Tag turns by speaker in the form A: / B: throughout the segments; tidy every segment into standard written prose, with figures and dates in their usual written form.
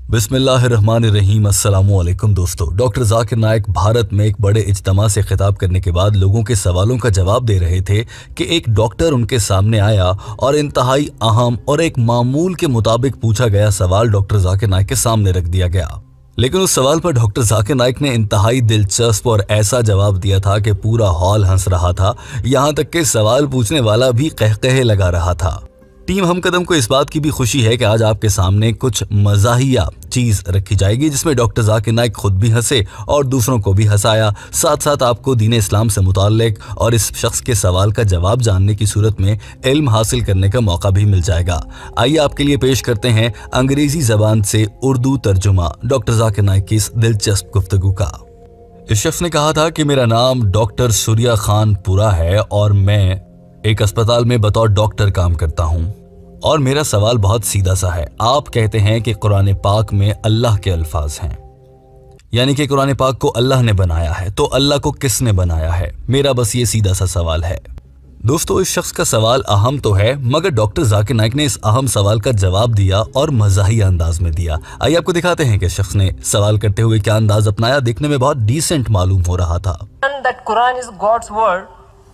A: बिस्मिल्लाहिर्रहमानिर्रहीम। अस्सलामुअलैकुम दोस्तों, डॉक्टर जाकिर नाइक भारत में एक बड़े इज्तिमा से खिताब करने के बाद लोगों के सवालों का जवाब दे रहे थे कि एक डॉक्टर उनके सामने आया और इंतहाई अहम और एक मामूल के मुताबिक पूछा गया सवाल डॉक्टर जाकिर नाइक के सामने रख दिया गया। लेकिन उस सवाल पर डॉक्टर जाकिर नाइक ने इंतहाई दिलचस्प और ऐसा जवाब दिया था कि पूरा हॉल हंस रहा था, यहाँ तक कि सवाल पूछने वाला भी कहकहे लगा रहा था। टीम हमकदम को इस बात की भी खुशी है कि आज आपके सामने कुछ मज़ाहिया चीज़ रखी जाएगी जिसमें डॉक्टर जाकिर नाइक खुद भी हंसे और दूसरों को भी हंसाया। साथ साथ आपको दीन इस्लाम से मुताल्लिक और इस शख्स के सवाल का जवाब जानने की सूरत में इल्म हासिल करने का मौका भी मिल जाएगा। आइए आपके लिए पेश करते हैं अंग्रेज़ी ज़बान से उर्दू तर्जुमा डॉक्टर जाकिर नाइक की इस दिलचस्प गुफ्तगू का। इस शख्स ने कहा था कि मेरा नाम डॉक्टर सूर्या खान पुरा है और मैं एक अस्पताल में बतौर डॉक्टर काम करता हूँ और मेरा सवाल बहुत सीधा सा है। आप कहते हैं कि कुरान पाक में अल्लाह के अल्फाज हैं, यानी कि कुरान पाक को अल्लाह ने बनाया है, तो अल्लाह को किसने बनाया है? मेरा बस ये सीधा सा सवाल है। दोस्तों, इस शख्स का सवाल अहम तो है, मगर डॉक्टर जाकिर नाइक ने इस अहम सवाल का जवाब दिया और मज़ाहिया अंदाज में दिया। आइए आपको दिखाते हैं कि शख्स ने सवाल करते हुए क्या अंदाज अपनाया। देखने में बहुत डिसेंट मालूम हो रहा था।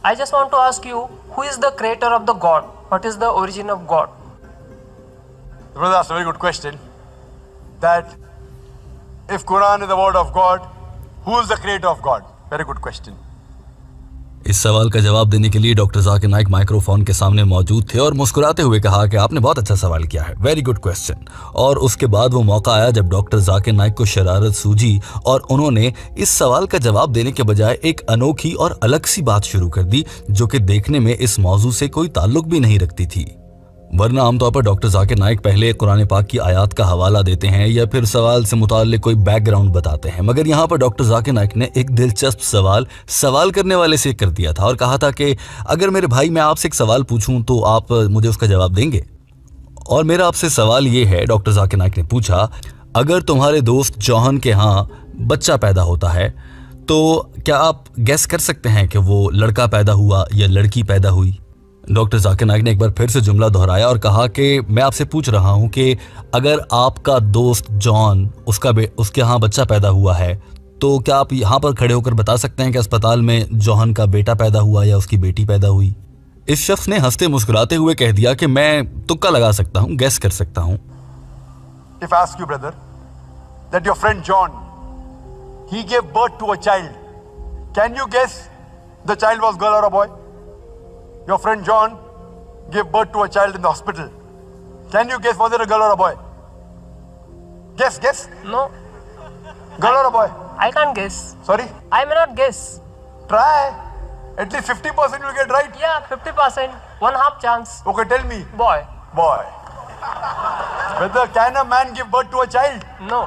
B: I just want to ask you, who is the creator of the God? What is the origin of God?
C: Brother, that's a very good question. That if Quran is the word of God, who is the creator of God? Very good question.
A: इस सवाल का जवाब देने के लिए doctor Zakir Naik microphone के सामने मौजूद थे और मुस्कुराते हुए कहा कि आपने बहुत अच्छा सवाल किया है, वेरी गुड क्वेश्चन। और उसके बाद वो मौका आया जब डॉक्टर जाकिर नाइक को शरारत सूझी और उन्होंने इस सवाल का जवाब देने के बजाय एक अनोखी और अलग सी बात शुरू कर दी जो कि देखने में इस मौजू से कोई ताल्लुक भी नहीं रखती थी। वरना आमतौर पर डॉक्टर जाकिर नाइक पहले कुरान पाक की आयत का हवाला देते हैं या फिर सवाल से मुताल्लिक कोई बैकग्राउंड बताते हैं, मगर यहाँ पर डॉक्टर जाकिर नाइक ने एक दिलचस्प सवाल करने वाले से कर दिया था और कहा था कि अगर मेरे भाई मैं आपसे एक सवाल पूछूं तो आप मुझे उसका जवाब देंगे। और मेरा आपसे सवाल ये है, डॉक्टर जाकिर नाइक ने पूछा, अगर तुम्हारे दोस्त जॉहन के यहाँ बच्चा पैदा होता है तो क्या आप गैस कर सकते हैं कि वो लड़का पैदा हुआ या लड़की पैदा हुई? डॉक्टर जाकिर नाइक ने एक बार फिर से जुमला दोहराया और कहा कि मैं आपसे पूछ रहा हूं कि अगर आपका दोस्त जॉन उसके यहाँ बच्चा पैदा हुआ है तो क्या आप यहाँ पर खड़े होकर बता सकते हैं कि अस्पताल में जॉन का बेटा पैदा हुआ या उसकी बेटी पैदा हुई? इस शख्स ने हंसते मुस्कुराते हुए कह दिया कि मैं तुक्का लगा सकता हूँ, गैस कर सकता हूँ।
C: If I ask you, brother, that your friend John, he gave birth to a child, can you guess the child was girl or a boy? Your friend John gave birth to a child in the hospital. Can you guess was it a girl or a boy? Guess.
B: No.
C: Girl or a boy?
B: I can't guess.
C: Sorry?
B: I may not guess.
C: Try. At least 50% you'll get right.
B: Yeah, 50%. 1/2 chance.
C: Okay, tell me.
B: Boy.
C: Whether can a man give birth to a child?
B: No.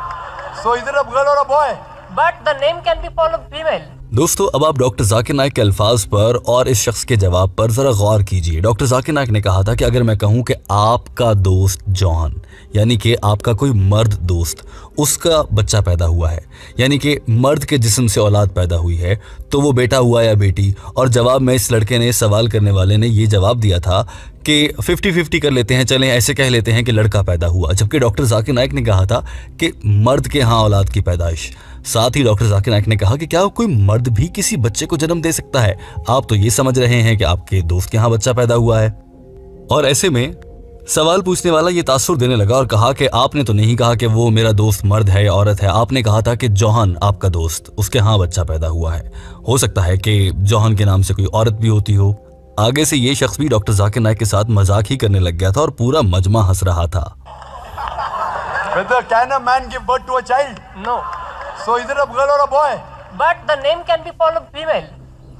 C: So is it a girl or a boy?
B: But the name can be for a female.
A: दोस्तों, अब आप doctor Zakir Naik के अल्फाज पर और इस शख्स के जवाब पर जरा गौर कीजिए। डॉक्टर जाकिर नाइक ने कहा था कि अगर मैं कहूं कि आपका दोस्त जॉन, यानी कि आपका कोई मर्द दोस्त, उसका बच्चा पैदा हुआ है, यानी कि मर्द के जिस्म से औलाद पैदा हुई है, तो वो बेटा हुआ या बेटी? और जवाब में इस लड़के ने, सवाल करने वाले ने ये जवाब दिया था कि 50-50 कर लेते हैं, चलें ऐसे कह लेते हैं कि लड़का पैदा हुआ, जबकि डॉक्टर जाकिर नाइक ने कहा था कि मर्द के यहाँ औलाद की पैदाइश। साथ ही डॉक्टर जाकिर नाइक ने कहा कि क्या कोई मर्द भी किसी बच्चे को जन्म दे सकता है? आप तो ये समझ रहे हैं कि आपके दोस्त के यहाँ बच्चा पैदा हुआ है। और ऐसे में सवाल पूछने वाला ये तासुर देने लगा और कहा कि आपने तो नहीं कहा कि वो मेरा दोस्त मर्द है या औरत है, आपने कहा था कि जॉहन आपका दोस्त, उसके यहाँ बच्चा पैदा हुआ है। हो सकता है कि जॉहन के नाम से कोई औरत भी होती हो। आगे से ये शख्स भी डॉक्टर जाकिर नाइक के साथ मजाक ही करने लग गया था और पूरा मजमा हंस रहा था।
C: Whether can a man give birth to a child?
B: No.
C: So is it a girl or a boy?
B: But the name can be for a female.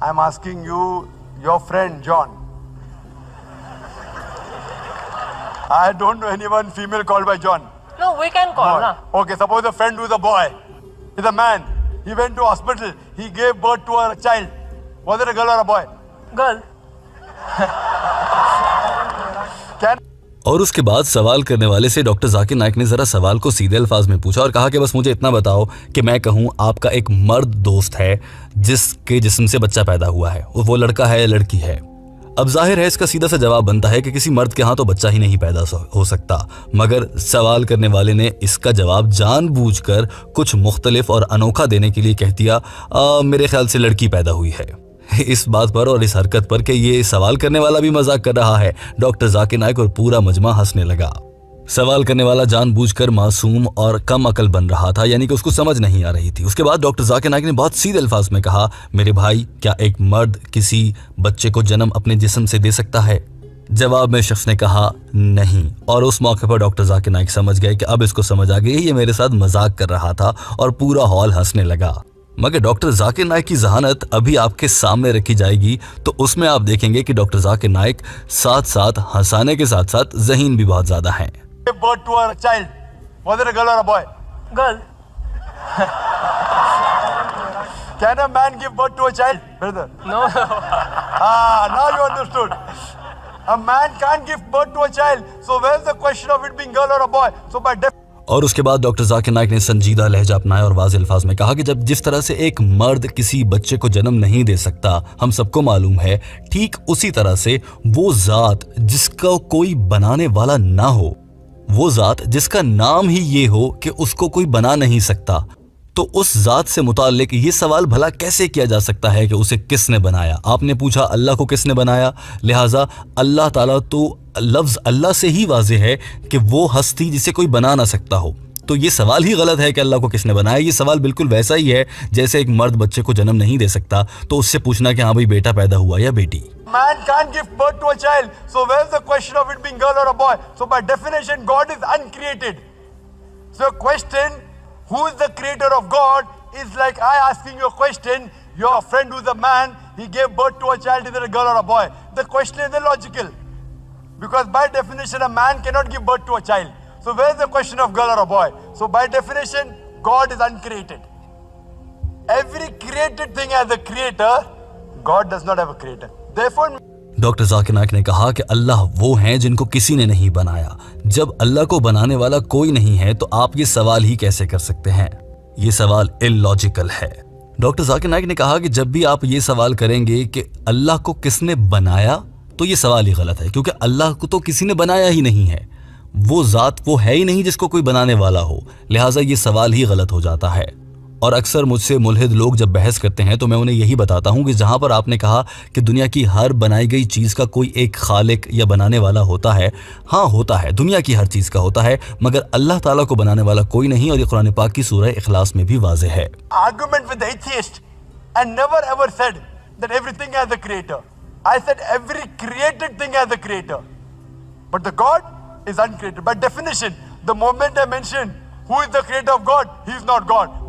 C: I'm asking you, your friend John. I don't know anyone female called by John.
B: No, we can call,
C: No.
B: na?
C: Okay, suppose a friend who is a boy, is a man. He went to hospital. He gave birth to a child. Was it a girl or a boy?
B: Girl.
C: Can
A: और उसके बाद सवाल करने वाले से doctor Zakir Naik ने जरा सवाल को सीधे अल्फाज में पूछा और कहा कि बस मुझे इतना बताओ कि मैं कहूँ आपका एक मर्द दोस्त है जिसके जिस्म से बच्चा पैदा हुआ है, वो लड़का है या लड़की है? अब जाहिर है इसका सीधा सा जवाब बनता है कि किसी मर्द के यहाँ तो बच्चा ही नहीं पैदा हो सकता, मगर सवाल करने वाले ने इसका जवाब जानबूझकर कुछ मुख्तलिफ और अनोखा देने के लिए कह दिया, मेरे ख्याल से लड़की पैदा हुई है। इस बात पर और इस हरकत पर कि ये सवाल करने वाला भी मजाक कर रहा है, डॉक्टर जाकिर नाइक और पूरा मजमा हंसने लगा। सवाल करने वाला जानबूझकर मासूम और कम अकल बन रहा था, यानी कि उसको समझ नहीं आ रही थी। उसके बाद डॉक्टर जाकिर नाइक ने बहुत सीधे अल्फाज में कहा, मेरे भाई, क्या एक मर्द किसी बच्चे को जन्म अपने जिस्म से दे सकता है? जवाब में शख्स ने कहा नहीं, और उस मौके पर डॉक्टर जाकिर नाइक समझ गए कि अब इसको समझ आ गई ये मेरे साथ मजाक कर रहा था, और पूरा हॉल हंसने लगा। मगर डॉक्टर जाकिर नाइक की जहानत अभी आपके सामने रखी जाएगी, तो उसमें आप देखेंगे कि डॉक्टर जाकिर नाइक साथ साथ हंसाने के साथ साथ ज़हीन भी बहुत ज़्यादा हैं।
C: Gave birth to a child. Was it a girl or a boy?
B: Girl.
C: Can a man give birth to a child, brother?
B: No.
C: Now you understood. A man can't give birth to a child. So where's the question of it being girl or a boy? So by
A: और उसके बाद doctor Zakir Naik ने संजीदा लहजा अपनाया और वाज़ेह अल्फाज में कहा कि जब जिस तरह से एक मर्द किसी बच्चे को जन्म नहीं दे सकता, हम सबको मालूम है, ठीक उसी तरह से वो ज़ात जिसका कोई बनाने वाला ना हो, वो ज़ात जिसका नाम ही ये हो कि उसको कोई बना नहीं सकता, तो उस ज़ात से मुताल्लिक ये सवाल भला कैसे किया जा सकता है कि उसे किसने बनाया? आपने पूछा अल्लाह को किसने बनाया, लिहाजा अल्लाह ताला तो लफ्ज़ अल्लाह से ही वाज़ेह है कि वो हस्ती जिसे कोई बना ना सकता हो। तो ये सवाल ही गलत है कि अल्लाह को किसने बनाया। ये सवाल बिल्कुल वैसा ही है जैसे एक मर्द बच्चे को जन्म नहीं दे सकता तो उससे पूछना कि हाँ भाई बेटा पैदा हुआ या बेटी।
C: Man can't give birth to a child. So where's the question of it being girl or a boy? So by definition, God is uncreated. So question, who is the creator of God, is like I asking you a question. Your friend who's a man, he gave birth to a child, is it a girl or a boy? The question is illogical. Because by definition, a man cannot give birth to a child. So where's the question of girl or a boy? So by definition, God is uncreated. Every created thing has a creator. God does not have a creator. Therefore,
A: doctor Zakir Naik ने कहा कि अल्लाह वो हैं जिनको किसी ने नहीं बनाया। जब अल्लाह को बनाने वाला कोई नहीं है तो आप ये सवाल ही कैसे कर सकते हैं? ये सवाल इलॉजिकल है। डॉक्टर जाकिर नाइक ने कहा कि जब भी आप ये सवाल करेंगे कि अल्लाह को किसने बनाया, तो ये सवाल ही गलत है, क्योंकि अल्लाह को तो किसी ने बनाया ही नहीं है। वो ज़ात वो है ही नहीं जिसको कोई बनाने वाला हो, लिहाजा ये सवाल ही गलत हो जाता है। और अक्सर मुझसे मुल्हिद लोग जब बहस करते हैं तो मैं उन्हें यही बताता हूँ कि जहाँ पर आपने कहा कि दुनिया की हर बनाई गई चीज़ का कोई एक खालिक या बनाने वाला होता है, हाँ होता है, दुनिया की हर चीज़ का होता है, मगर अल्लाह ताला को बनाने वाला कोई नहीं, और ये कुरान पाक की सूरह इखलास में भी वाज़ेह है।
C: argument with the atheist and never ever said that everything has a creator. I said every created thing has a creator. But the God is uncreated. By definition, the moment I mentioned who is the creator of God, he is not God.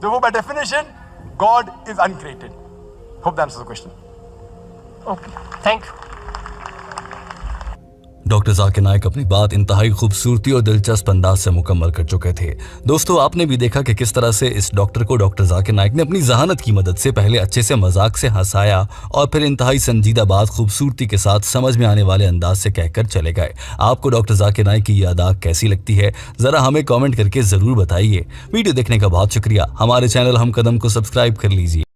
C: Therefore, by definition, God is uncreated. Hope that answers the question.
B: Okay. Thank you.
A: Doctor Zakir Naik अपनी बात इंतहाई खूबसूरती और दिलचस्प अंदाज से मुकम्मल कर चुके थे। दोस्तों, आपने भी देखा कि किस तरह से इस डॉक्टर को डॉक्टर जाकिर नाइक ने अपनी जहानत की मदद से पहले अच्छे से मजाक से हंसाया और फिर इंतहाई संजीदा बात खूबसूरती के साथ समझ में आने वाले अंदाज से कहकर चले गए। आपको डॉक्टर जाकिर नाइक की ये अदा कैसी लगती है, ज़रा हमें कॉमेंट करके ज़रूर बताइए। वीडियो देखने का बहुत शुक्रिया। हमारे चैनल हम कदम को सब्सक्राइब कर लीजिए।